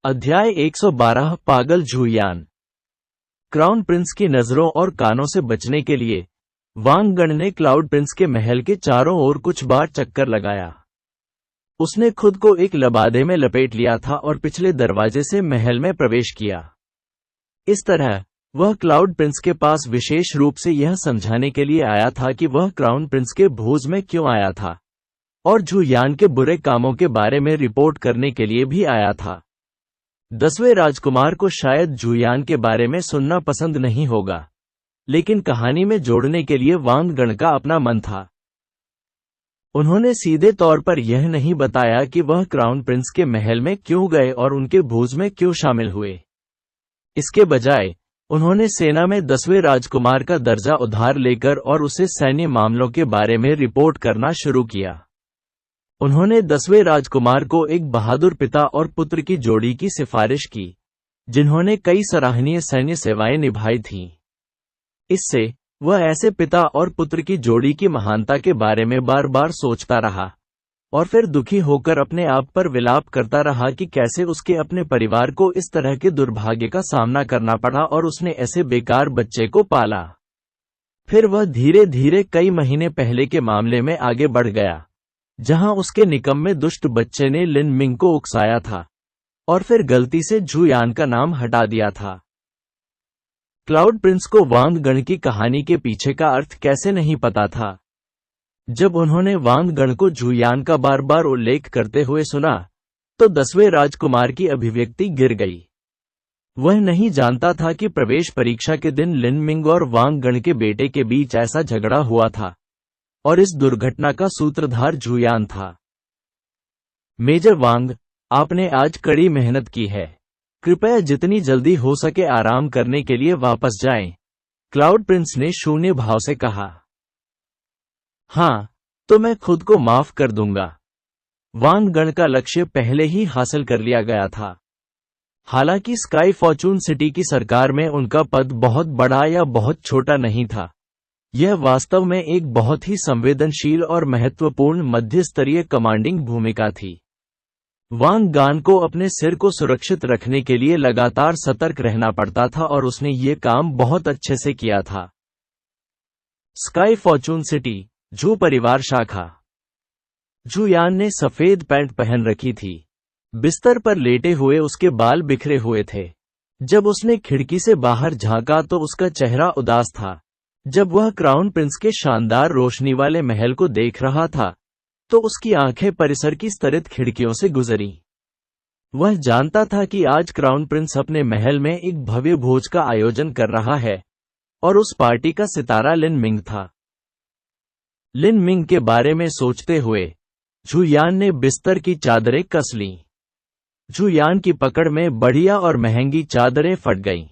अध्याय 112 पागल झुयान। Crown Prince की नजरों और कानों से बचने के लिए वांग गण ने क्लाउड प्रिंस के महल के चारों ओर कुछ बार चक्कर लगाया। उसने खुद को एक लबादे में लपेट लिया था और पिछले दरवाजे से महल में प्रवेश किया। इस तरह वह क्लाउड प्रिंस के पास विशेष रूप से यह समझाने के लिए आया था कि वह क्राउन प्रिंस के भोज में क्यों आया था, और झुयान के बुरे कामों के बारे में रिपोर्ट करने के लिए भी आया था। 10वें राजकुमार को शायद झुयान के बारे में सुनना पसंद नहीं होगा, लेकिन कहानी में जोड़ने के लिए वांग गण का अपना मन था। उन्होंने सीधे तौर पर यह नहीं बताया कि वह क्राउन प्रिंस के महल में क्यों गए और उनके भोज में क्यों शामिल हुए। इसके बजाय उन्होंने सेना में 10वें राजकुमार का दर्जा उधार लेकर और उसे सैन्य मामलों के बारे में रिपोर्ट करना शुरू किया। उन्होंने 10वें राजकुमार को एक बहादुर पिता और पुत्र की जोड़ी की सिफारिश की, जिन्होंने कई सराहनीय सैन्य सेवाएं निभाई थीं। इससे वह ऐसे पिता और पुत्र की जोड़ी की महानता के बारे में बार बार सोचता रहा, और फिर दुखी होकर अपने आप पर विलाप करता रहा कि कैसे उसके अपने परिवार को इस तरह के दुर्भाग्य का सामना करना पड़ा और उसने ऐसे बेकार बच्चे को पाला। फिर वह धीरे धीरे कई महीने पहले के मामले में आगे बढ़ गया, जहां उसके निकम्मे दुष्ट बच्चे ने लिन मिंग को उकसाया था और फिर गलती से झुयान का नाम हटा दिया था। क्लाउड प्रिंस को वांग गण की कहानी के पीछे का अर्थ कैसे नहीं पता था। जब उन्होंने वांग गण को झुयान का बार बार उल्लेख करते हुए सुना, तो 10वें राजकुमार की अभिव्यक्ति गिर गई। वह नहीं जानता था कि प्रवेश परीक्षा के दिन लिन मिंग और वांग गण के बेटे के बीच ऐसा झगड़ा हुआ था, और इस दुर्घटना का सूत्रधार झुयान था। मेजर वांग, आपने आज कड़ी मेहनत की है। कृपया जितनी जल्दी हो सके आराम करने के लिए वापस जाएं, क्लाउड प्रिंस ने शून्य भाव से कहा। हाँ, तो मैं खुद को माफ कर दूंगा। वांग गण का लक्ष्य पहले ही हासिल कर लिया गया था। हालांकि स्काई फॉर्चून सिटी की सरकार में उनका पद बहुत बड़ा या बहुत छोटा नहीं था, यह वास्तव में एक बहुत ही संवेदनशील और महत्वपूर्ण मध्य स्तरीय कमांडिंग भूमिका थी। वांग गान को अपने सिर को सुरक्षित रखने के लिए लगातार सतर्क रहना पड़ता था और उसने ये काम बहुत अच्छे से किया था। स्काई फॉर्चून सिटी, झू परिवार शाखा। झुयान ने सफेद पैंट पहन रखी थी। बिस्तर पर लेटे हुए उसके बाल बिखरे हुए थे। जब उसने खिड़की से बाहर झांका तो उसका चेहरा उदास था। जब वह क्राउन प्रिंस के शानदार रोशनी वाले महल को देख रहा था, तो उसकी आंखें परिसर की स्तरित खिड़कियों से गुजरी। वह जानता था कि आज क्राउन प्रिंस अपने महल में एक भव्य भोज का आयोजन कर रहा है, और उस पार्टी का सितारा लिन मिंग था। लिन मिंग के बारे में सोचते हुए झुयान ने बिस्तर की चादरें कस लीं। झुयान की पकड़ में बढ़िया और महंगी चादरें फट गईं।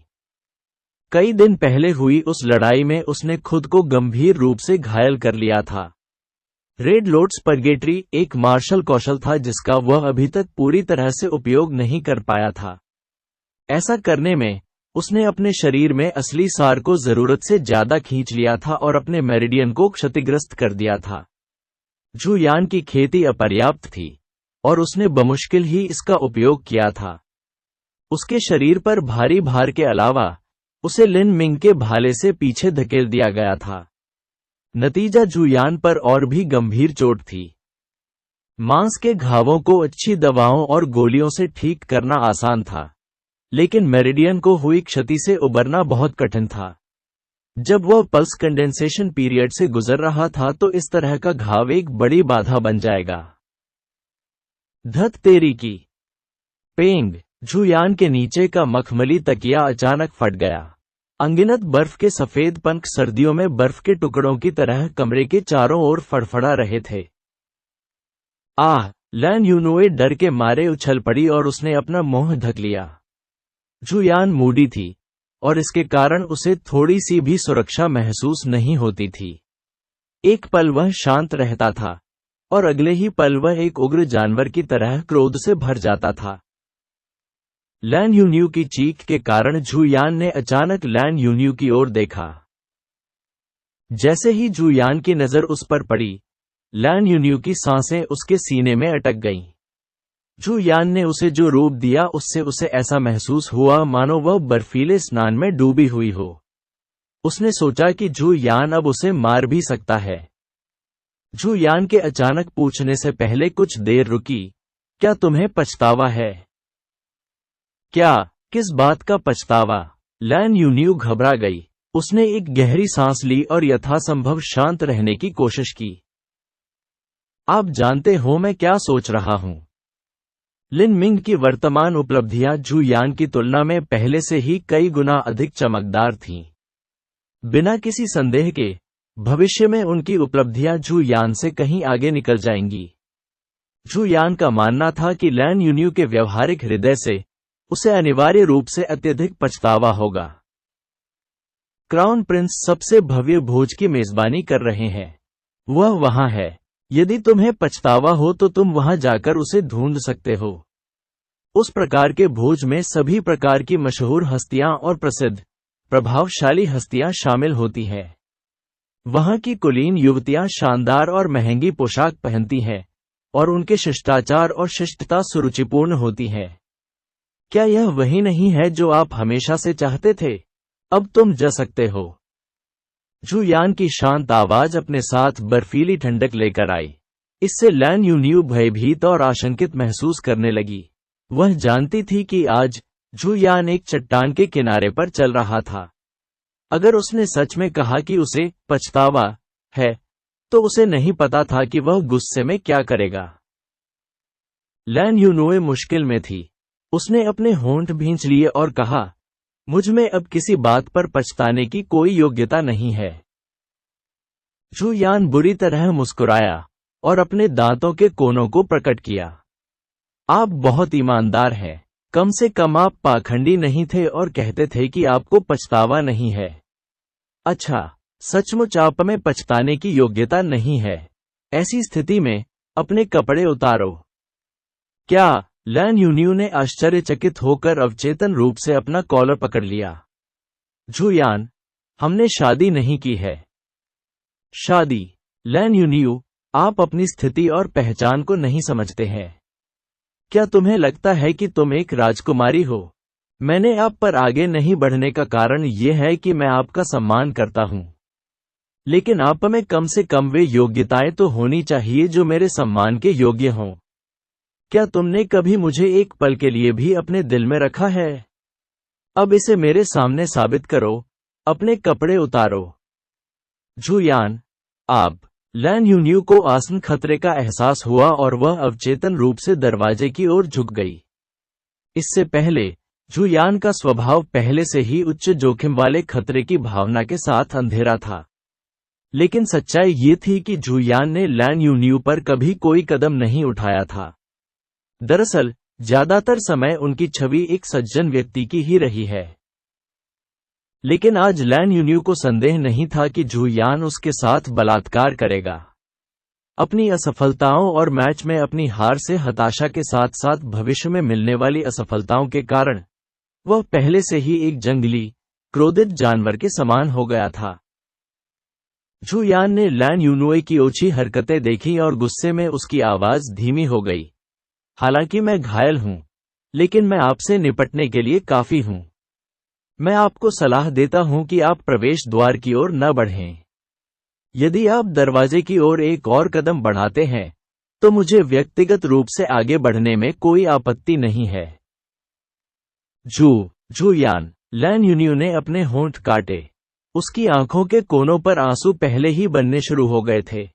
कई दिन पहले हुई उस लड़ाई में उसने खुद को गंभीर रूप से घायल कर लिया था। रेड लोड स्पगेट्री एक मार्शल कौशल था जिसका वह अभी तक पूरी तरह से उपयोग नहीं कर पाया था। ऐसा करने में उसने अपने शरीर में असली सार को जरूरत से ज्यादा खींच लिया था और अपने मेरिडियन को क्षतिग्रस्त कर दिया था। झुयान की खेती अपर्याप्त थी और उसने बमुश्किल ही इसका उपयोग किया था। उसके शरीर पर भारी भार के अलावा उसे लिन मिंग के भाले से पीछे धकेल दिया गया था। नतीजा झुयान पर और भी गंभीर चोट थी। मांस के घावों को अच्छी दवाओं और गोलियों से ठीक करना आसान था, लेकिन मेरिडियन को हुई क्षति से उबरना बहुत कठिन था। जब वह पल्स कंडेंसेशन पीरियड से गुजर रहा था तो इस तरह का घाव एक बड़ी बाधा बन जाएगा। धत तेरी की। पेंग। झुयान के नीचे का मखमली तकिया अचानक फट गया। अनगिनत बर्फ के सफेद पंख सर्दियों में बर्फ के टुकड़ों की तरह कमरे के चारों ओर फड़फड़ा रहे थे। आह! लैन यूनुए डर के मारे उछल पड़ी और उसने अपना मुंह ढक लिया। झुयान मूडी थी, और इसके कारण उसे थोड़ी सी भी सुरक्षा महसूस नहीं होती थी। एक पल वह शांत रहता था, और अगले ही पल वह एक उग्र जानवर की तरह क्रोध से भर जाता था। लैन यून्यू की चीख के कारण झुयान ने अचानक लैन यून्यू की ओर देखा। जैसे ही झुयान की नजर उस पर पड़ी, लैन यून्यू की सांसें उसके सीने में अटक गईं। जू यान ने उसे जो रूप दिया उससे उसे ऐसा महसूस हुआ मानो वह बर्फीले स्नान में डूबी हुई हो। उसने सोचा कि जू यान अब उसे मार भी सकता है। जू यान के अचानक पूछने से पहले कुछ देर रुकी। क्या तुम्हें पछतावा है? क्या? किस बात का पछतावा? लैन यूनियू घबरा गई। उसने एक गहरी सांस ली और यथासंभव शांत रहने की कोशिश की। आप जानते हो मैं क्या सोच रहा हूं। लिन मिंग की वर्तमान उपलब्धियां जू यान की तुलना में पहले से ही कई गुना अधिक चमकदार थीं। बिना किसी संदेह के भविष्य में उनकी उपलब्धियां जू यान से कहीं आगे निकल जाएंगी। जू यान का मानना था कि लैन यूनियू के व्यवहारिक हृदय से उसे अनिवार्य रूप से अत्यधिक पछतावा होगा। क्राउन प्रिंस सबसे भव्य भोज की मेजबानी कर रहे हैं। वह वहां है। यदि तुम्हें पछतावा हो तो तुम वहां जाकर उसे ढूंढ सकते हो। उस प्रकार के भोज में सभी प्रकार की मशहूर हस्तियां और प्रसिद्ध प्रभावशाली हस्तियां शामिल होती हैं। वहां की कुलीन युवतियां शानदार और महंगी पोशाक पहनती हैं और उनके शिष्टाचार और शिष्टता सुरुचिपूर्ण होती है। क्या यह वही नहीं है जो आप हमेशा से चाहते थे? अब तुम जा सकते हो। जू यान की शांत आवाज अपने साथ बर्फीली ठंडक लेकर आई। इससे लैन यूनियू भयभीत और आशंकित महसूस करने लगी। वह जानती थी कि आज जू यान एक चट्टान के किनारे पर चल रहा था। अगर उसने सच में कहा कि उसे पछतावा है, तो उसे नहीं पता था कि वह गुस्से में क्या करेगा। लैन यूनुए मुश्किल में थी। उसने अपने होंठ भींच लिए और कहा, मुझ में अब किसी बात पर पछताने की कोई योग्यता नहीं है। जू यान बुरी तरह मुस्कुराया और अपने दांतों के कोनों को प्रकट किया। आप बहुत ईमानदार हैं। कम से कम आप पाखंडी नहीं थे और कहते थे कि आपको पछतावा नहीं है। अच्छा, सचमुच आप में पछताने की योग्यता नहीं है। ऐसी स्थिति में अपने कपड़े उतारो। क्या? लैन यूनियू ने आश्चर्यचकित होकर अवचेतन रूप से अपना कॉलर पकड़ लिया। जू यान, हमने शादी नहीं की है। शादी? लैन यूनियू, आप अपनी स्थिति और पहचान को नहीं समझते हैं। क्या तुम्हें लगता है कि तुम एक राजकुमारी हो? मैंने आप पर आगे नहीं बढ़ने का कारण यह है कि मैं आपका सम्मान करता हूं। लेकिन आप में कम से कम वे योग्यताएं तो होनी चाहिए जो मेरे सम्मान के योग्य हों। क्या तुमने कभी मुझे एक पल के लिए भी अपने दिल में रखा है? अब इसे मेरे सामने साबित करो। अपने कपड़े उतारो। जू यान, आप। लैन यूनियू को आसन खतरे का एहसास हुआ और वह अवचेतन रूप से दरवाजे की ओर झुक गई। इससे पहले जू यान का स्वभाव पहले से ही उच्च जोखिम वाले खतरे की भावना के साथ अंधेरा था। लेकिन सच्चाई ये थी कि जू यान ने लैन यूनियू पर कभी कोई कदम नहीं उठाया था। दरअसल ज्यादातर समय उनकी छवि एक सज्जन व्यक्ति की ही रही है। लेकिन आज लैन यूनियू को संदेह नहीं था कि जू यान उसके साथ बलात्कार करेगा। अपनी असफलताओं और मैच में अपनी हार से हताशा के साथ साथ भविष्य में मिलने वाली असफलताओं के कारण वह पहले से ही एक जंगली, क्रोधित जानवर के समान हो गया था। जू यान ने लैन यूनुए की ओछी हरकतें देखी और गुस्से में उसकी आवाज धीमी हो गई। हालांकि मैं घायल हूं, लेकिन मैं आपसे निपटने के लिए काफी हूं। मैं आपको सलाह देता हूं कि आप प्रवेश द्वार की ओर न बढ़ें। यदि आप दरवाजे की ओर एक और कदम बढ़ाते हैं, तो मुझे व्यक्तिगत रूप से आगे बढ़ने में कोई आपत्ति नहीं है। जू यान, लैन यूनियू ने अपने होंठ काटे। उसकी आंखों के कोनों पर आंसू पहले ही बनने शुरू हो गए थे।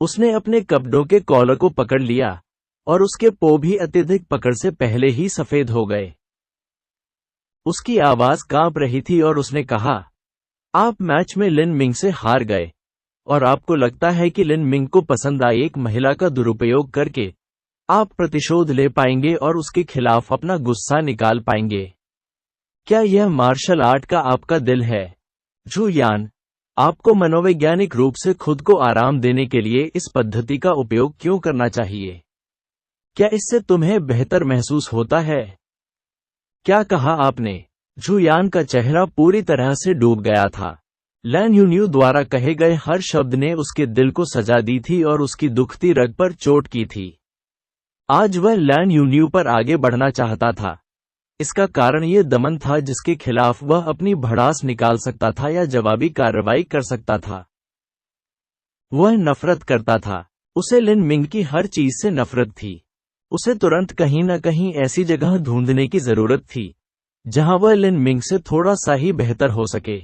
उसने अपने कपड़ों के कॉलर को पकड़ लिया और उसके पो भी अत्यधिक पकड़ से पहले ही सफेद हो गए। उसकी आवाज कांप रही थी और उसने कहा, आप मैच में लिन मिंग से हार गए और आपको लगता है कि लिन मिंग को पसंद आई एक महिला का दुरुपयोग करके आप प्रतिशोध ले पाएंगे और उसके खिलाफ अपना गुस्सा निकाल पाएंगे। क्या यह मार्शल आर्ट का आपका दिल है? जू यान, आपको मनोवैज्ञानिक रूप से खुद को आराम देने के लिए इस पद्धति का उपयोग क्यों करना चाहिए? क्या इससे तुम्हें बेहतर महसूस होता है? क्या कहा आपने? जू यान का चेहरा पूरी तरह से डूब गया था। लैन यूनियू द्वारा कहे गए हर शब्द ने उसके दिल को सजा दी थी और उसकी दुखती रग पर चोट की थी। आज वह लैन यून्यू पर आगे बढ़ना चाहता था। इसका कारण ये दमन था जिसके खिलाफ वह अपनी भड़ास निकाल सकता था या जवाबी कार्रवाई कर सकता था। वह नफरत करता था। उसे लिन मिंग की हर चीज से नफरत थी। उसे तुरंत कहीं न कहीं ऐसी जगह ढूंढने की जरूरत थी जहां वह लिन मिंग से थोड़ा सा ही बेहतर हो सके।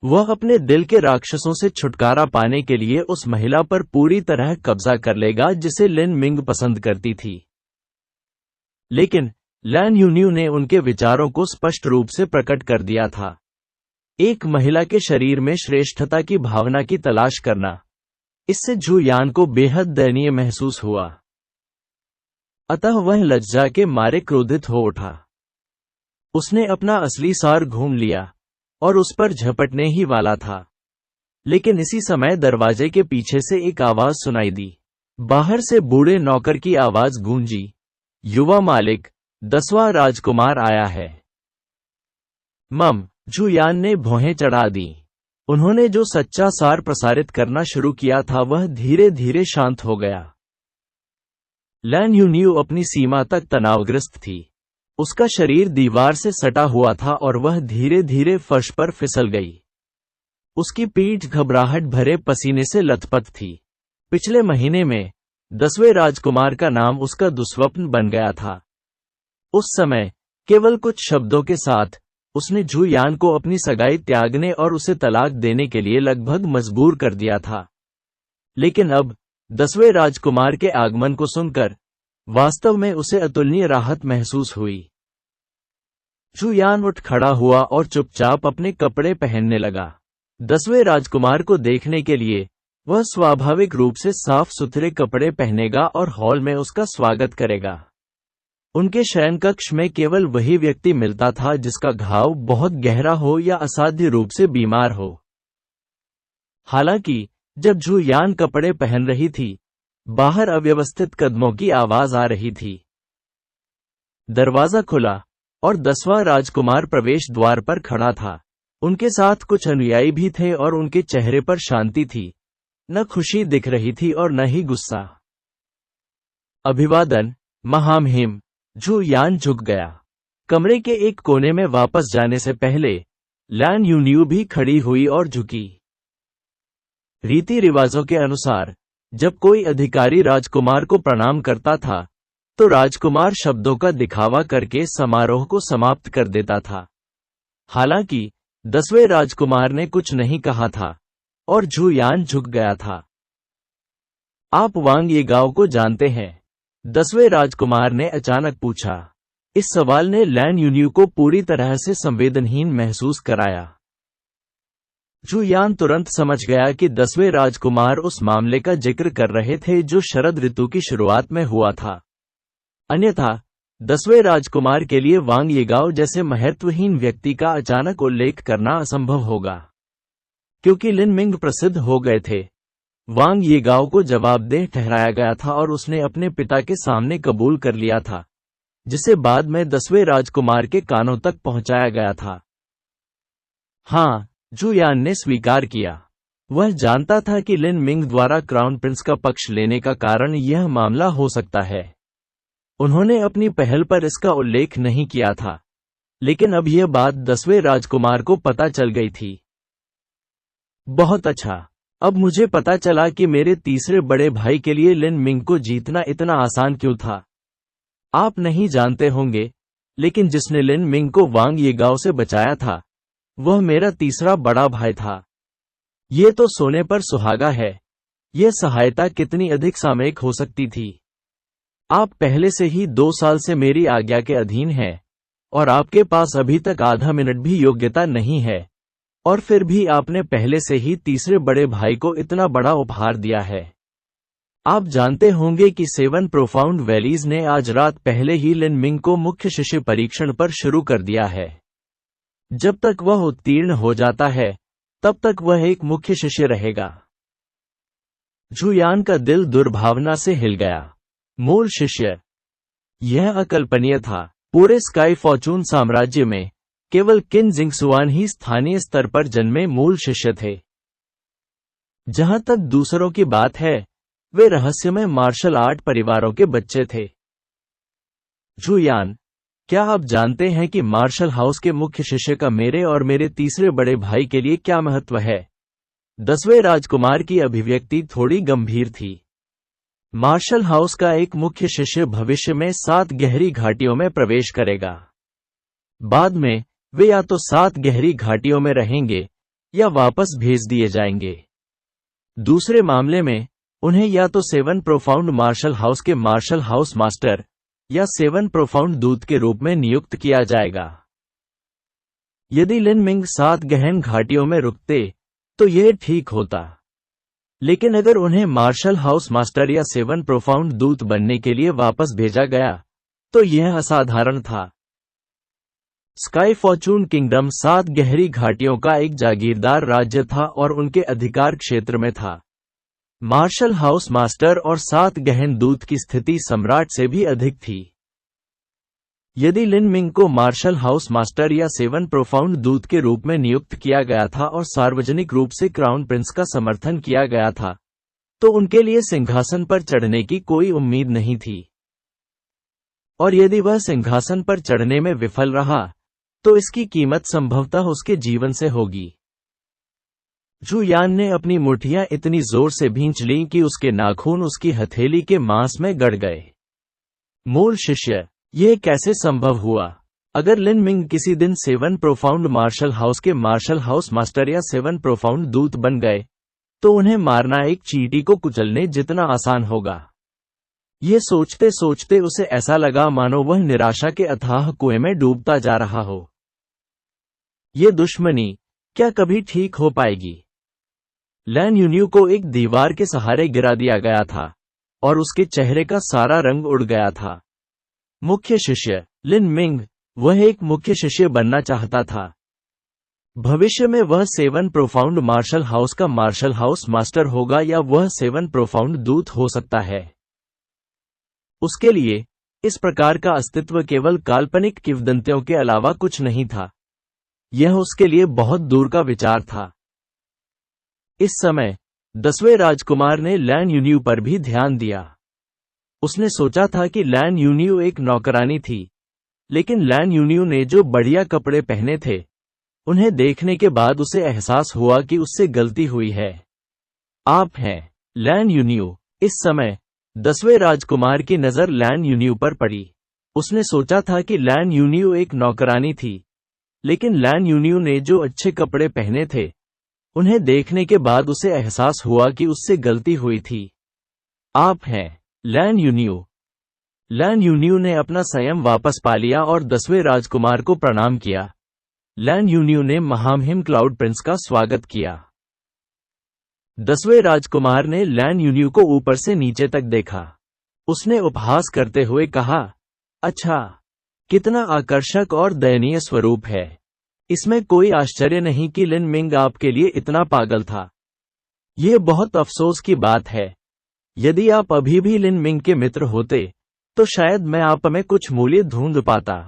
वह अपने दिल के राक्षसों से छुटकारा पाने के लिए उस महिला पर पूरी तरह कब्जा कर लेगा जिसे लिन मिंग पसंद करती थी। लेकिन लैन यून्यू ने उनके विचारों को स्पष्ट रूप से प्रकट कर दिया था। एक महिला के शरीर में श्रेष्ठता की भावना की तलाश करना, इससे झू यान को बेहद दयनीय महसूस हुआ। अतः वह लज्जा के मारे क्रोधित हो उठा। उसने अपना असली सार घूम लिया और उस पर झपटने ही वाला था। लेकिन इसी समय दरवाजे के पीछे से एक आवाज सुनाई दी। बाहर से बूढ़े नौकर की आवाज गूंजी, युवा मालिक, 10वां राजकुमार आया है। झू यान ने भौहें चढ़ा दी। उन्होंने जो सच्चा सार प्रसारित करना शुरू किया था वह धीरे धीरे शांत हो गया। लैन यून्यू अपनी सीमा तक तनावग्रस्त थी। उसका शरीर दीवार से सटा हुआ था और वह धीरे धीरे फर्श पर फिसल गई। उसकी पीठ घबराहट भरे पसीने से लथपथ थी। पिछले महीने में 10वें राजकुमार का नाम उसका दुस्वप्न बन गया था। उस समय केवल कुछ शब्दों के साथ उसने झू यान को अपनी सगाई त्यागने और उसे तलाक देने के लिए लगभग मजबूर कर दिया था। लेकिन अब 10वें राजकुमार के आगमन को सुनकर वास्तव में उसे अतुलनीय राहत महसूस हुई। झू यान उठ खड़ा हुआ और चुपचाप अपने कपड़े पहनने लगा। 10वें राजकुमार को देखने के लिए वह स्वाभाविक रूप से साफ सुथरे कपड़े पहनेगा और हॉल में उसका स्वागत करेगा। उनके शयन कक्ष में केवल वही व्यक्ति मिलता था जिसका घाव बहुत गहरा हो या असाध्य रूप से बीमार हो। हालांकि जब झू यान कपड़े पहन रही थी, बाहर अव्यवस्थित कदमों की आवाज आ रही थी। दरवाजा खुला और 10वां राजकुमार प्रवेश द्वार पर खड़ा था। उनके साथ कुछ अनुयायी भी थे और उनके चेहरे पर शांति थी। न खुशी दिख रही थी और न ही गुस्सा। अभिवादन महामहिम। झू यान झुक गया। कमरे के एक कोने में वापस जाने से पहले लैन यून्यू भी खड़ी हुई और झुकी। रीति रिवाजों के अनुसार जब कोई अधिकारी राजकुमार को प्रणाम करता था तो राजकुमार शब्दों का दिखावा करके समारोह को समाप्त कर देता था। हालांकि 10वें राजकुमार ने कुछ नहीं कहा था और झू यान झुक गया था। आप वांग येगाओ को जानते हैं? 10वें राजकुमार ने अचानक पूछा। इस सवाल ने लैन यून्यू को पूरी तरह से संवेदनहीन महसूस कराया। झू यान तुरंत समझ गया कि 10वें राजकुमार उस मामले का जिक्र कर रहे थे जो शरद ऋतु की शुरुआत में हुआ था। अन्यथा 10वें राजकुमार के लिए वांग येगाओ जैसे महत्वहीन व्यक्ति का अचानक उल्लेख करना असंभव होगा। क्योंकि लिन मिंग प्रसिद्ध हो गए थे, वांग येगाओ को जवाबदेह ठहराया गया था और उसने अपने पिता के सामने कबूल कर लिया था, जिसे बाद में 10वें राजकुमार के कानों तक पहुंचाया गया था। हाँ, झू यान ने स्वीकार किया। वह जानता था कि लिन मिंग द्वारा क्राउन प्रिंस का पक्ष लेने का कारण यह मामला हो सकता है। उन्होंने अपनी पहल पर इसका उल्लेख नहीं किया था, लेकिन अब यह बात 10वें राजकुमार को पता चल गई थी। बहुत अच्छा, अब मुझे पता चला कि मेरे तीसरे बड़े भाई के लिए लिन मिंग को जीतना इतना आसान क्यों था। आप नहीं जानते होंगे, लेकिन जिसने लिन मिंग को वांग येगाओ से बचाया था वह मेरा तीसरा बड़ा भाई था। ये तो सोने पर सुहागा है। यह सहायता कितनी अधिक सामयिक हो सकती थी। आप पहले से ही 2 साल से मेरी आज्ञा के अधीन हैं और आपके पास अभी तक आधा मिनट भी योग्यता नहीं है, और फिर भी आपने पहले से ही तीसरे बड़े भाई को इतना बड़ा उपहार दिया है। आप जानते होंगे कि 7 प्रोफाउंड वैलीज ने आज रात पहले ही लिन मिंग को मुख्य शिष्य परीक्षण पर शुरू कर दिया है। जब तक वह उत्तीर्ण हो जाता है तब तक वह एक मुख्य शिष्य रहेगा। झू यान का दिल दुर्भावना से हिल गया। मूल शिष्य, यह अकल्पनीय था। पूरे स्काई फॉर्चून साम्राज्य में केवल किन जिंगसुआन ही स्थानीय स्तर पर जन्मे मूल शिष्य थे। जहां तक दूसरों की बात है, वे रहस्यमय मार्शल आर्ट परिवारों के बच्चे थे। झुयान, क्या आप जानते हैं कि मार्शल हाउस के मुख्य शिष्य का मेरे और मेरे तीसरे बड़े भाई के लिए क्या महत्व है? 10वें राजकुमार की अभिव्यक्ति थोड़ी गंभीर थी। मार्शल हाउस का एक मुख्य शिष्य भविष्य में 7 गहरी घाटियों में प्रवेश करेगा। बाद में वे या तो 7 गहरी घाटियों में रहेंगे या वापस भेज दिए जाएंगे। दूसरे मामले में उन्हें या तो 7 प्रोफाउंड मार्शल हाउस के मार्शल हाउस मास्टर या 7 प्रोफाउंड दूत के रूप में नियुक्त किया जाएगा। यदि लिन मिंग 7 गहन घाटियों में रुकते तो यह ठीक होता, लेकिन अगर उन्हें मार्शल हाउस मास्टर या 7 प्रोफाउंड दूत बनने के लिए वापस भेजा गया तो यह असाधारण था। स्काई फॉर्चून किंगडम 7 गहरी घाटियों का एक जागीरदार राज्य था और उनके अधिकार क्षेत्र में था। मार्शल हाउस मास्टर और 7 गहन दूत की स्थिति सम्राट से भी अधिक थी। यदि लिन मिंग को मार्शल हाउस मास्टर या 7 प्रोफाउंड दूत के रूप में नियुक्त किया गया था और सार्वजनिक रूप से क्राउन प्रिंस का समर्थन किया गया था, तो उनके लिए सिंहासन पर चढ़ने की कोई उम्मीद नहीं थी। और यदि वह सिंहासन पर चढ़ने में विफल रहा तो इसकी कीमत संभवतः उसके जीवन से होगी। झुयान ने अपनी मुठ्ठियां इतनी जोर से भींच लीं कि उसके नाखून उसकी हथेली के मांस में गड़ गए। मूल शिष्य, यह कैसे संभव हुआ? अगर लिन मिंग किसी दिन 7 प्रोफाउंड मार्शल हाउस के मार्शल हाउस मास्टर या 7 प्रोफाउंड दूत बन गए तो उन्हें मारना एक चींटी को कुचलने जितना आसान होगा। यह सोचते सोचते उसे ऐसा लगा मानो वह निराशा के अथाह कुएं में डूबता जा रहा हो। ये दुश्मनी क्या कभी ठीक हो पाएगी? लैन यून्यू को एक दीवार के सहारे गिरा दिया गया था और उसके चेहरे का सारा रंग उड़ गया था। मुख्य शिष्य लिन मिंग, वह एक मुख्य शिष्य बनना चाहता था। भविष्य में वह 7 प्रोफाउंड मार्शल हाउस का मार्शल हाउस मास्टर होगा या वह 7 प्रोफाउंड दूत हो सकता है। उसके लिए इस प्रकार का अस्तित्व केवल काल्पनिक किंवदंतियों के अलावा कुछ नहीं था। यह उसके लिए बहुत दूर का विचार था। इस समय 10वें राजकुमार ने लैन यून्यू पर भी ध्यान दिया। उसने सोचा था कि लैन यून्यू एक नौकरानी थी, लेकिन लैन यून्यू ने जो बढ़िया कपड़े पहने थे उन्हें देखने के बाद उसे एहसास हुआ कि उससे गलती हुई है। आप हैं लैन यून्यू। इस समय 10वें राजकुमार की नजर लैन यून्यू पर पड़ी। उसने सोचा था कि लैन यून्यू एक नौकरानी थी, लेकिन लैन यून्यू ने जो अच्छे कपड़े पहने थे उन्हें देखने के बाद उसे एहसास हुआ कि उससे गलती हुई थी। आप हैं लैन यून्यू। लैन यून्यू ने अपना संयम वापस पा लिया और 10वें राजकुमार को प्रणाम किया। लैन यून्यू ने महामहिम क्लाउड प्रिंस का स्वागत किया। 10वें राजकुमार ने लैन यून्यू को ऊपर से नीचे तक देखा। उसने उपहास करते हुए कहा, अच्छा, कितना आकर्षक और दयनीय स्वरूप है। इसमें कोई आश्चर्य नहीं कि लिन मिंग आपके लिए इतना पागल था। यह बहुत अफसोस की बात है। यदि आप अभी भी लिन मिंग के मित्र होते तो शायद मैं आप में कुछ मूल्य ढूंढ पाता,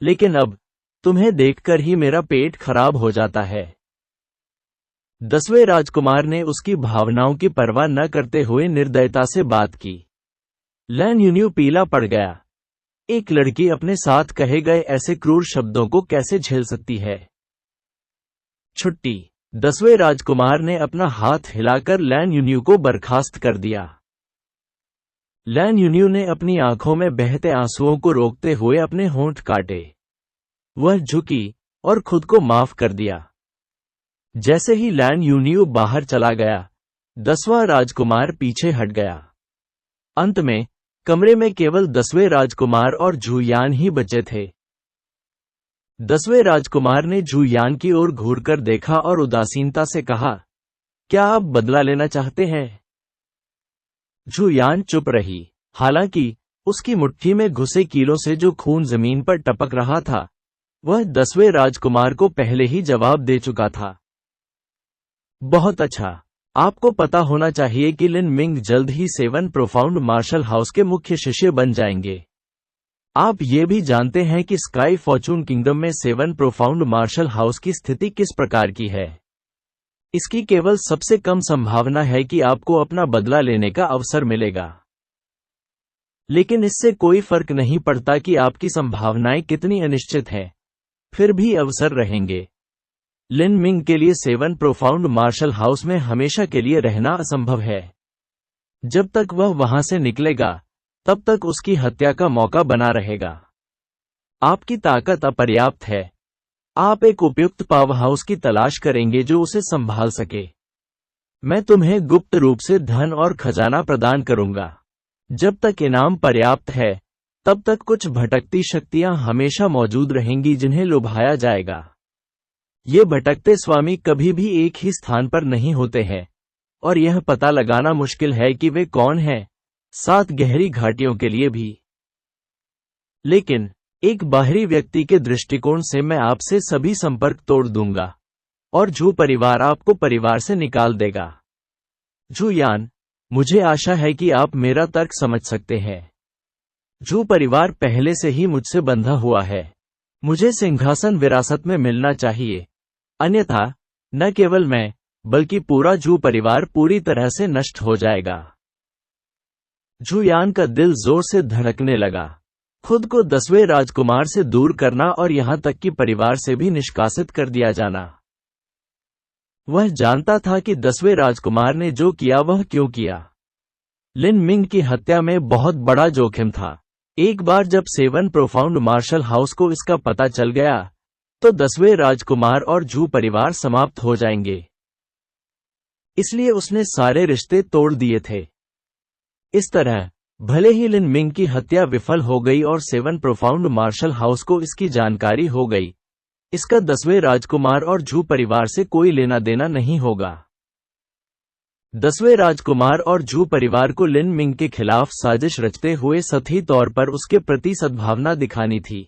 लेकिन अब तुम्हें देखकर ही मेरा पेट खराब हो जाता है। 10वें राजकुमार ने उसकी भावनाओं की परवाह न करते हुए निर्दयता से बात की। लैन यून्यू पीला पड़ गया। एक लड़की अपने साथ कहे गए ऐसे क्रूर शब्दों को कैसे झेल सकती है? छुट्टी। 10वें राजकुमार ने अपना हाथ हिलाकर लैन यून्यू को बर्खास्त कर दिया। लैन यून्यू ने अपनी आंखों में बहते आंसुओं को रोकते हुए अपने होंठ काटे। वह झुकी और खुद को माफ कर दिया। जैसे ही लैन यून्यू बाहर चला गया, 10वां राजकुमार पीछे हट गया। अंत में कमरे में केवल 10वें राजकुमार और झुयान ही बचे थे। 10वें राजकुमार ने झुयान की ओर घूरकर देखा और उदासीनता से कहा, क्या आप बदला लेना चाहते हैं? झुयान चुप रही। हालांकि उसकी मुट्ठी में घुसे कीलों से जो खून जमीन पर टपक रहा था वह 10वें राजकुमार को पहले ही जवाब दे चुका था। बहुत अच्छा। आपको पता होना चाहिए कि लिन मिंग जल्द ही 7 प्रोफाउंड मार्शल हाउस के मुख्य शिष्य बन जाएंगे। आप ये भी जानते हैं कि स्काई फॉर्चून किंगडम में 7 प्रोफाउंड मार्शल हाउस की स्थिति किस प्रकार की है। इसकी केवल सबसे कम संभावना है कि आपको अपना बदला लेने का अवसर मिलेगा। लेकिन इससे कोई फर्क नहीं पड़ता कि आपकी संभावनाएं कितनी अनिश्चित हैं, फिर भी अवसर रहेंगे। लिन मिंग के लिए 7 प्रोफाउंड मार्शल हाउस में हमेशा के लिए रहना असंभव है। जब तक वह वहां से निकलेगा, तब तक उसकी हत्या का मौका बना रहेगा। आपकी ताकत अपर्याप्त है। आप एक उपयुक्त पावर हाउस की तलाश करेंगे जो उसे संभाल सके। मैं तुम्हें गुप्त रूप से धन और खजाना प्रदान करूंगा। जब तक इनाम पर्याप्त है, तब तक कुछ भटकती शक्तियां हमेशा मौजूद रहेंगी जिन्हें लुभाया जाएगा। ये भटकते स्वामी कभी भी एक ही स्थान पर नहीं होते हैं, और यह पता लगाना मुश्किल है कि वे कौन हैं, 7 गहरी घाटियों के लिए भी। लेकिन एक बाहरी व्यक्ति के दृष्टिकोण से मैं आपसे सभी संपर्क तोड़ दूंगा, और झू परिवार आपको परिवार से निकाल देगा। झू यान, मुझे आशा है कि आप मेरा तर्क समझ सकते हैं। झू परिवार पहले से ही मुझसे बंधा हुआ है। मुझे सिंहासन विरासत में मिलना चाहिए, अन्यथा न केवल मैं, बल्कि पूरा झू परिवार पूरी तरह से नष्ट हो जाएगा। झू यान का दिल जोर से धड़कने लगा। खुद को 10वें राजकुमार से दूर करना और यहां तक कि परिवार से भी निष्कासित कर दिया जाना। वह जानता था कि 10वें राजकुमार ने जो किया वह क्यों किया। लिन मिंग की हत्या में बहुत बड़ा जोखिम था। एक बार जब 7 प्रोफाउंड मार्शल हाउस को इसका पता चल गया, तो 10वें राजकुमार और झू परिवार समाप्त हो जाएंगे। इसलिए उसने सारे रिश्ते तोड़ दिए थे। इस तरह भले ही लिन मिंग की हत्या विफल हो गई और 7 प्रोफाउंड मार्शल हाउस को इसकी जानकारी हो गई, इसका 10वें राजकुमार और झू परिवार से कोई लेना देना नहीं होगा। 10वें राजकुमार और झू परिवार को लिन मिंग के खिलाफ साजिश रचते हुए सतही तौर पर उसके प्रति सद्भावना दिखानी थी।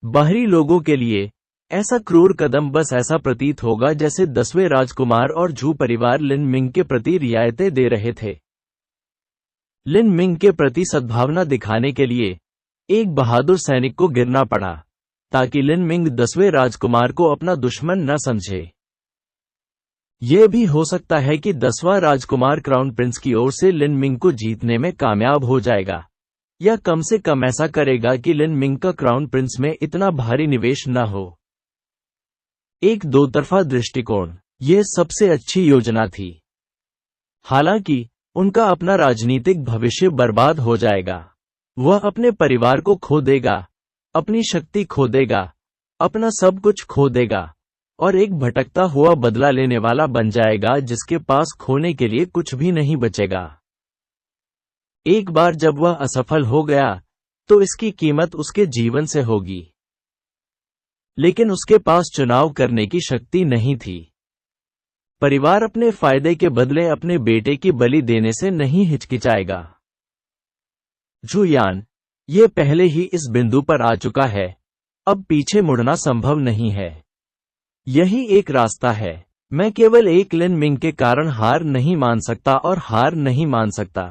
बाहरी लोगों के लिए ऐसा क्रूर कदम बस ऐसा प्रतीत होगा जैसे 10वें राजकुमार और झू परिवार लिन मिंग के प्रति रियायतें दे रहे थे। लिन मिंग के प्रति सद्भावना दिखाने के लिए एक बहादुर सैनिक को गिरना पड़ा, ताकि लिन मिंग 10वें राजकुमार को अपना दुश्मन न समझे। यह भी हो सकता है कि 10वां राजकुमार क्राउन प्रिंस की ओर से लिन मिंग को जीतने में कामयाब हो जाएगा, या कम से कम ऐसा करेगा कि लिन मिंग का क्राउन प्रिंस में इतना भारी निवेश न हो। एक दो तरफा दृष्टिकोण, यह सबसे अच्छी योजना थी। हालांकि उनका अपना राजनीतिक भविष्य बर्बाद हो जाएगा। वह अपने परिवार को खो देगा, अपनी शक्ति खो देगा, अपना सब कुछ खो देगा, और एक भटकता हुआ बदला लेने वाला बन जाएगा जिसके पास खोने के लिए कुछ भी नहीं बचेगा। एक बार जब वह असफल हो गया, तो इसकी कीमत उसके जीवन से होगी। लेकिन उसके पास चुनाव करने की शक्ति नहीं थी। परिवार अपने फायदे के बदले अपने बेटे की बलि देने से नहीं हिचकिचाएगा। झू यान, ये पहले ही इस बिंदु पर आ चुका है, अब पीछे मुड़ना संभव नहीं है। यही एक रास्ता है। मैं केवल एक लिन मिंग के कारण हार नहीं मान सकता और हार नहीं मान सकता।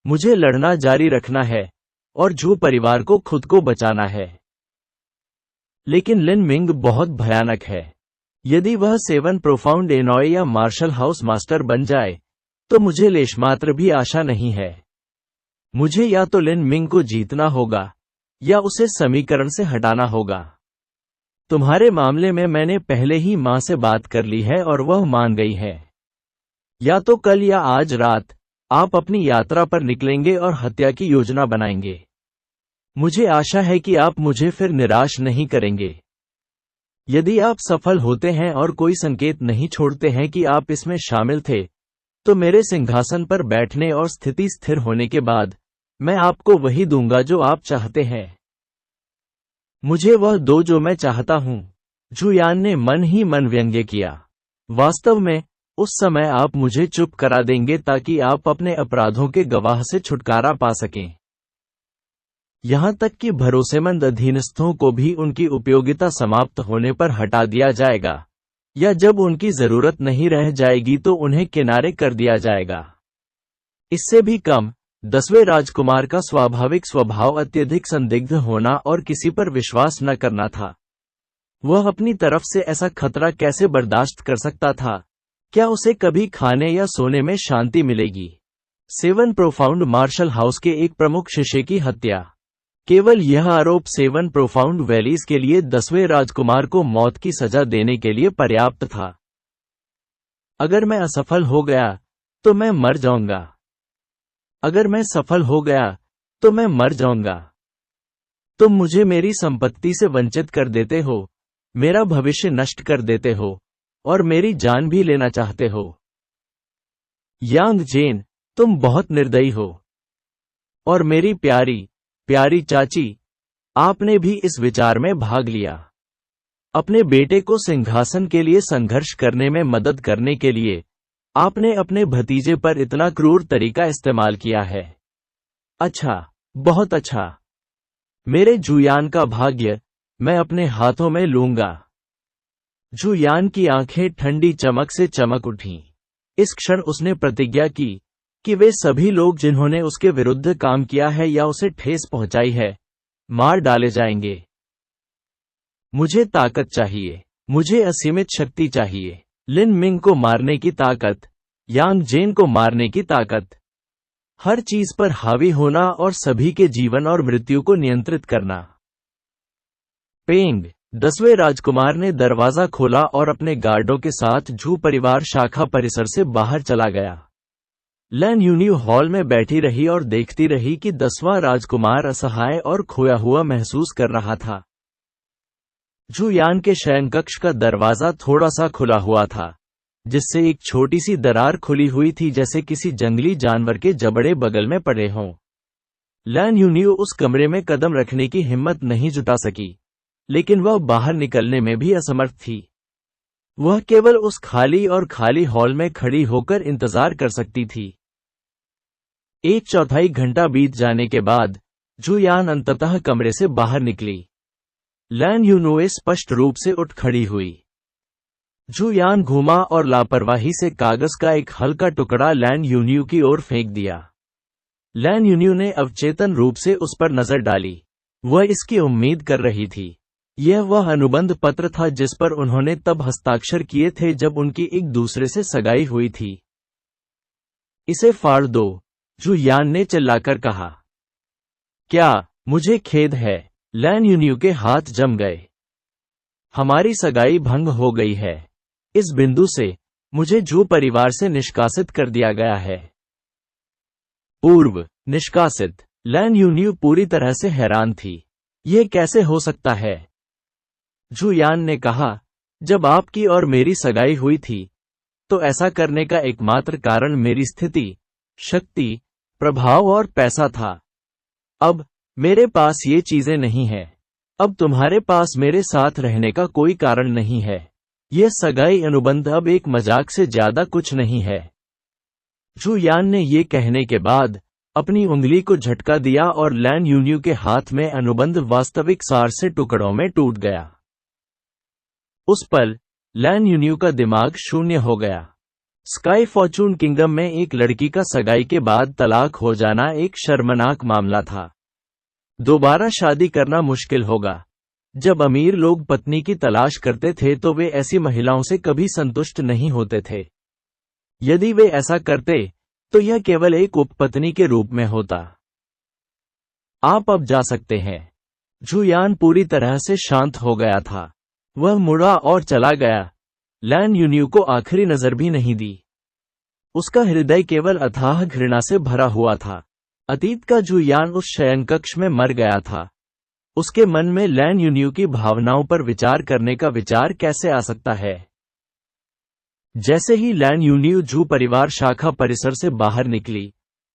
मुझे लड़ना जारी रखना है और झू परिवार को खुद को बचाना है। लेकिन लिन मिंग बहुत भयानक है। यदि वह 7 प्रोफाउंड एनॉय या मार्शल हाउस मास्टर बन जाए, तो मुझे लेशमात्र भी आशा नहीं है। मुझे या तो लिन मिंग को जीतना होगा, या उसे समीकरण से हटाना होगा। तुम्हारे मामले में मैंने पहले ही मां से बात कर ली है और वह मान गई है। या तो कल या आज रात आप अपनी यात्रा पर निकलेंगे और हत्या की योजना बनाएंगे। मुझे आशा है कि आप मुझे फिर निराश नहीं करेंगे। यदि आप सफल होते हैं और कोई संकेत नहीं छोड़ते हैं कि आप इसमें शामिल थे, तो मेरे सिंहासन पर बैठने और स्थिति स्थिर होने के बाद मैं आपको वही दूंगा जो आप चाहते हैं। मुझे वह दो जो मैं चाहता हूं। झू यान ने मन ही मन व्यंग्य किया। वास्तव में उस समय आप मुझे चुप करा देंगे ताकि आप अपने अपराधों के गवाह से छुटकारा पा सकें। यहां तक कि भरोसेमंद अधीनस्थों को भी उनकी उपयोगिता समाप्त होने पर हटा दिया जाएगा, या जब उनकी जरूरत नहीं रह जाएगी तो उन्हें किनारे कर दिया जाएगा। इससे भी कम, 10वें राजकुमार का स्वाभाविक स्वभाव अत्यधिक संदिग्ध होना और किसी पर विश्वास न करना था। वह अपनी तरफ से ऐसा खतरा कैसे बर्दाश्त कर सकता था, क्या उसे कभी खाने या सोने में शांति मिलेगी? 7 प्रोफाउंड मार्शल हाउस के एक प्रमुख शिष्य की हत्या। केवल यह आरोप 7 प्रोफाउंड वैलीज के लिए 10वें राजकुमार को मौत की सजा देने के लिए पर्याप्त था। अगर मैं असफल हो गया तो मैं मर जाऊंगा। अगर मैं सफल हो गया तो मैं मर जाऊंगा। तुम मुझे मेरी संपत्ति से वंचित कर देते हो, मेरा भविष्य नष्ट कर देते हो और मेरी जान भी लेना चाहते हो। यांग जेन, तुम बहुत निर्दयी हो। और मेरी प्यारी प्यारी चाची, आपने भी इस विचार में भाग लिया। अपने बेटे को सिंहासन के लिए संघर्ष करने में मदद करने के लिए आपने अपने भतीजे पर इतना क्रूर तरीका इस्तेमाल किया है। अच्छा, बहुत अच्छा। मेरे जुयान का भाग्य मैं अपने हाथों में लूंगा। जुयान की आंखें ठंडी चमक से चमक उठीं। इस क्षण उसने प्रतिज्ञा की कि वे सभी लोग जिन्होंने उसके विरुद्ध काम किया है या उसे ठेस पहुंचाई है, मार डाले जाएंगे। मुझे ताकत चाहिए, मुझे असीमित शक्ति चाहिए। लिन मिंग को मारने की ताकत, यांग जेन को मारने की ताकत, हर चीज पर हावी होना और सभी के जीवन और मृत्यु को नियंत्रित करना। पेंग, 10वें राजकुमार ने दरवाजा खोला और अपने गार्डों के साथ झू परिवार शाखा परिसर से बाहर चला गया। लैन यून्यू हॉल में बैठी रही और देखती रही कि 10वां राजकुमार असहाय और खोया हुआ महसूस कर रहा था। जुयान के शयनकक्ष का दरवाजा थोड़ा सा खुला हुआ था, जिससे एक छोटी सी दरार खुली हुई थी जैसे किसी जंगली जानवर के जबड़े बगल में पड़े हों। लैन यून्यू उस कमरे में कदम रखने की हिम्मत नहीं जुटा सकी, लेकिन वह बाहर निकलने में भी असमर्थ थी। वह केवल उस खाली और खाली हॉल में खड़ी होकर इंतजार कर सकती थी। 1/4 घंटा बीत जाने के बाद जुयान अंततः कमरे से बाहर निकली। लैन यूनुए स्पष्ट रूप से उठ खड़ी हुई। जुयान घूमा और लापरवाही से कागज का एक हल्का टुकड़ा लैन यून्यू की ओर फेंक दिया। लैन यून्यू ने अवचेतन रूप से उस पर नजर डाली। वह इसकी उम्मीद कर रही थी। यह वह अनुबंध पत्र था जिस पर उन्होंने तब हस्ताक्षर किए थे जब उनकी एक दूसरे से सगाई हुई थी। इसे फाड़ दो, जुयान ने चिल्लाकर कहा। क्या? मुझे खेद है। लैन यून्यू के हाथ जम गए। हमारी सगाई भंग हो गई है। इस बिंदु से मुझे जू परिवार से निष्कासित कर दिया गया है। पूर्व निष्कासित? लैन यून्यू पूरी तरह से हैरान थी। यह कैसे हो सकता है? जुयान ने कहा, जब आपकी और मेरी सगाई हुई थी, तो ऐसा करने का एकमात्र कारण मेरी स्थिति, शक्ति, प्रभाव और पैसा था। अब मेरे पास ये चीजें नहीं हैं। अब तुम्हारे पास मेरे साथ रहने का कोई कारण नहीं है। यह सगाई अनुबंध अब एक मजाक से ज्यादा कुछ नहीं है। जुयान ने ये कहने के बाद अपनी उंगली को झटका दिया और लैन यून्यू के हाथ में अनुबंध वास्तविक सार से टुकड़ों में टूट गया। उस पल लैन यून्यू का दिमाग शून्य हो गया। स्काई फॉर्चून किंगडम में एक लड़की का सगाई के बाद तलाक हो जाना एक शर्मनाक मामला था। दोबारा शादी करना मुश्किल होगा। जब अमीर लोग पत्नी की तलाश करते थे तो वे ऐसी महिलाओं से कभी संतुष्ट नहीं होते थे। यदि वे ऐसा करते तो यह केवल एक उपपत्नी के रूप में होता। आप अब जा सकते हैं। जुयान पूरी तरह से शांत हो गया था। वह मुड़ा और चला गया। लैन यून्यू को आखिरी नजर भी नहीं दी। उसका हृदय केवल अथाह घृणा से भरा हुआ था। अतीत का जुयान उस शयनकक्ष में मर गया था। उसके मन में लैन यून्यू की भावनाओं पर विचार करने का विचार कैसे आ सकता है? जैसे ही लैन यून्यू जू परिवार शाखा परिसर से बाहर निकली,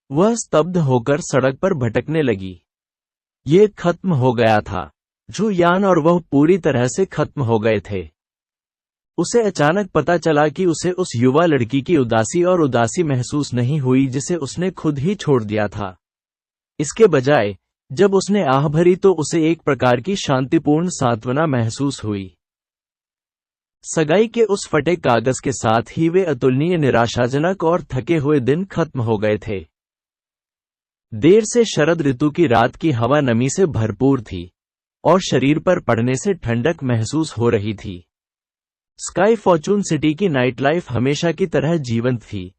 वह स्तब्ध होकर सड़क पर भटकने लगी। ये खत्म हो गया था। जुयान और वह पूरी तरह से खत्म हो गए थे। उसे अचानक पता चला कि उसे उस युवा लड़की की उदासी महसूस नहीं हुई जिसे उसने खुद ही छोड़ दिया था। इसके बजाय जब उसने आह भरी तो उसे एक प्रकार की शांतिपूर्ण सांत्वना महसूस हुई। सगाई के उस फटे कागज के साथ ही वे अतुलनीय निराशाजनक और थके हुए दिन खत्म हो गए थे। देर से शरद ऋतु की रात की हवा नमी से भरपूर थी और शरीर पर पड़ने से ठंडक महसूस हो रही थी। स्काई फॉर्चून सिटी की नाइट लाइफ हमेशा की तरह जीवंत थी।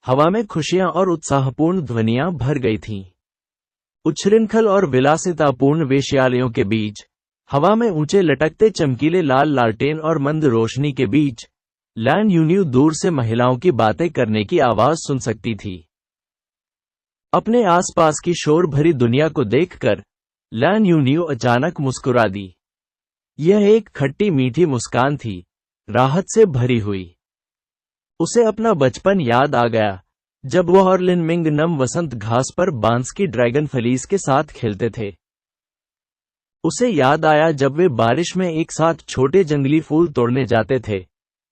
हवा में खुशियां और उत्साहपूर्ण ध्वनियां भर गई थीं। उच्छृंखल और विलासितापूर्ण वेश्यालयों के बीच, हवा में ऊंचे लटकते चमकीले लाल लालटेन और मंद रोशनी के बीच, लैन यूनियू दूर से महिलाओं की बातें करने की आवाज सुन सकती थी। अपने आसपास की शोर भरी दुनिया को देखकर लैन यूनियू अचानक मुस्कुरा दी। यह एक खट्टी मीठी मुस्कान थी, राहत से भरी हुई। उसे अपना बचपन याद आ गया, जब वह और लिन मिंग नम वसंत घास पर बांस की ड्रैगन फलीस के साथ खेलते थे। उसे याद आया जब वे बारिश में एक साथ छोटे जंगली फूल तोड़ने जाते थे,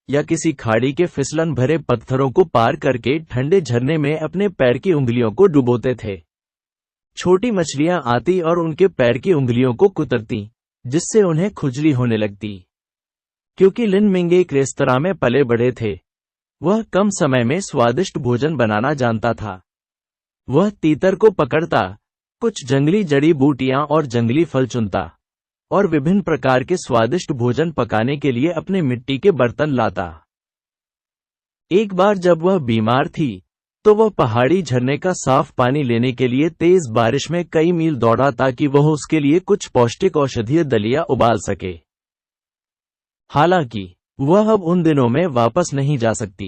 या किसी खाड़ी के फिसलन भरे पत्थरों को पार करके ठंडे झरने में अपने पैर की उंगलियों को डुबोते थे। छोटी मछलियां आती और उनके पैर की उंगलियों को कुतरती, जिससे उन्हें खुजली होने लगती। क्योंकि लिन मिंग एक रेस्तरां में पले बढ़े थे, वह कम समय में स्वादिष्ट भोजन बनाना जानता था। वह तीतर को पकड़ता, कुछ जंगली जड़ी बूटियां और जंगली फल चुनता, और विभिन्न प्रकार के स्वादिष्ट भोजन पकाने के लिए अपने मिट्टी के बर्तन लाता। एक बार जब वह बीमार थी, तो वह पहाड़ी झरने का साफ पानी लेने के लिए तेज बारिश में कई मील दौड़ा ताकि वह उसके लिए कुछ पौष्टिक औषधीय दलिया उबाल सके। हालांकि वह अब उन दिनों में वापस नहीं जा सकती।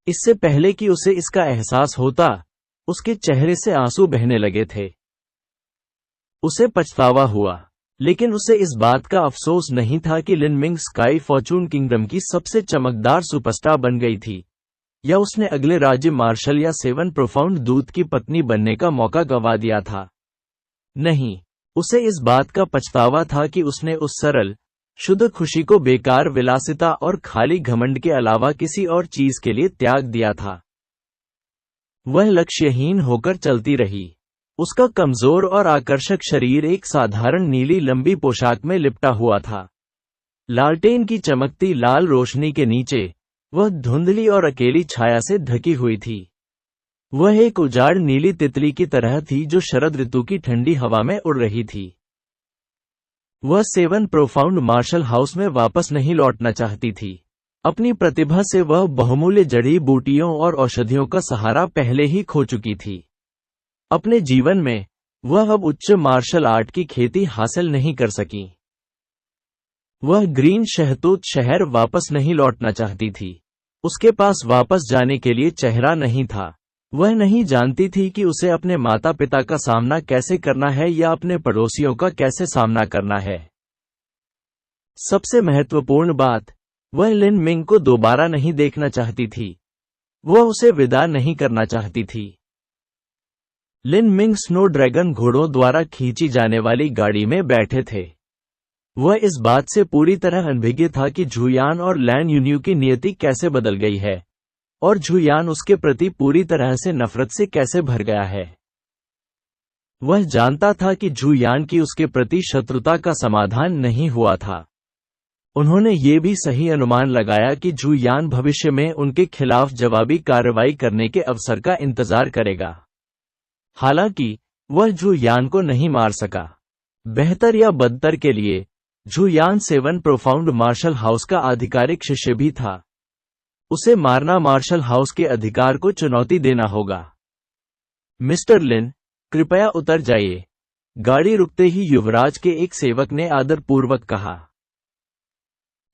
इससे पहले कि उसे इसका एहसास होता, उसके चेहरे से आंसू बहने लगे थे। उसे पछतावा हुआ, लेकिन उसे इस बात का अफसोस नहीं था कि लिन मिंग स्काई फॉर्चून किंगडम की सबसे चमकदार सुपरस्टार बन गई थी, या उसने अगले राज्य मार्शल या सेवन प्रोफाउंड दूत की पत्नी बनने का मौका गंवा दिया था। नहीं, उसे इस बात का पछतावा था कि उसने उस सरल, शुद्ध खुशी को बेकार विलासिता और खाली घमंड के अलावा किसी और चीज के लिए त्याग दिया था। वह लक्ष्यहीन होकर चलती रही। उसका कमजोर और आकर्षक शरीर एक साधारण नीली लंबी पोशाक में लिपटा हुआ था। लालटेन की चमकती लाल रोशनी के नीचे वह धुंधली और अकेली छाया से ढकी हुई थी। वह एक उजाड़ नीली तितली की तरह थी जो शरद ऋतु की ठंडी हवा में उड़ रही थी। वह सेवन प्रोफाउंड मार्शल हाउस में वापस नहीं लौटना चाहती थी। अपनी प्रतिभा से वह बहुमूल्य जड़ी बूटियों और औषधियों का सहारा पहले ही खो चुकी थी। अपने जीवन में वह अब उच्च मार्शल आर्ट की खेती हासिल नहीं कर सकी। वह ग्रीन शहतूत शहर वापस नहीं लौटना चाहती थी। उसके पास वापस जाने के लिए चेहरा नहीं था। वह नहीं जानती थी कि उसे अपने माता पिता का सामना कैसे करना है या अपने पड़ोसियों का कैसे सामना करना है। सबसे महत्वपूर्ण बात, वह लिन मिंग को दोबारा नहीं देखना चाहती थी। वह उसे विदा नहीं करना चाहती थी। लिन मिंग स्नो ड्रैगन घोड़ों द्वारा खींची जाने वाली गाड़ी में बैठे थे। वह इस बात से पूरी तरह अनभिज्ञ था कि झुयान और लैन यूनियू की नियति कैसे बदल गई है, और झुयान उसके प्रति पूरी तरह से नफरत से कैसे भर गया है। वह जानता था कि झुयान की उसके प्रति शत्रुता का समाधान नहीं हुआ था। उन्होंने ये भी सही अनुमान लगाया कि झुयान भविष्य में उनके खिलाफ जवाबी कार्रवाई करने के अवसर का इंतजार करेगा। हालांकि वह झुयान को नहीं मार सका। बेहतर या बदतर के लिए, झुयान सेवन प्रोफाउंड मार्शल हाउस का आधिकारिक शिष्य भी था। उसे मारना मार्शल हाउस के अधिकार को चुनौती देना होगा। मिस्टर लिन, कृपया उतर जाइए, गाड़ी रुकते ही युवराज के एक सेवक ने आदरपूर्वक कहा।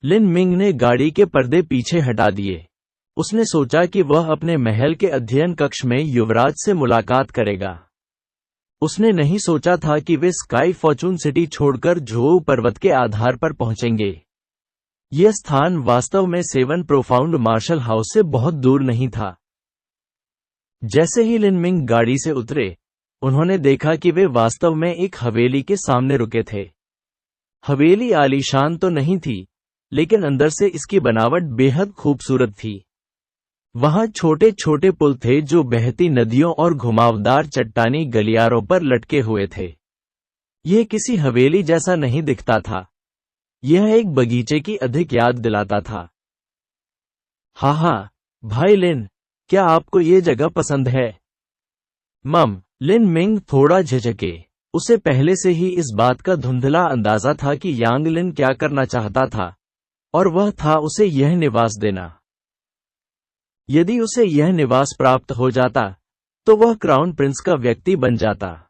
लिन मिंग ने गाड़ी के पर्दे पीछे हटा दिए। उसने सोचा कि वह अपने महल के अध्ययन कक्ष में युवराज से मुलाकात करेगा। उसने नहीं सोचा था कि वे स्काई फॉर्चून सिटी छोड़कर झोऊ पर्वत के आधार पर पहुंचेंगे। यह स्थान वास्तव में सेवन प्रोफाउंड मार्शल हाउस से बहुत दूर नहीं था। जैसे ही लिन मिंग गाड़ी से उतरे, उन्होंने देखा कि वे वास्तव में एक हवेली के सामने रुके थे। हवेली आलीशान तो नहीं थी, लेकिन अंदर से इसकी बनावट बेहद खूबसूरत थी। वहां छोटे छोटे पुल थे जो बहती नदियों और घुमावदार चट्टानी गलियारों पर लटके हुए थे। यह किसी हवेली जैसा नहीं दिखता था। यह एक बगीचे की अधिक याद दिलाता था। हाँ, भाई लिन, क्या आपको ये जगह पसंद है? मम, लिन मिंग थोड़ा झिझके। उसे पहले से ही इस बात का धुंधला अंदाजा था कि यांग लिन क्या करना चाहता था, और वह था उसे यह निवास देना। यदि उसे यह निवास प्राप्त हो जाता तो वह क्राउन प्रिंस का व्यक्ति बन जाता।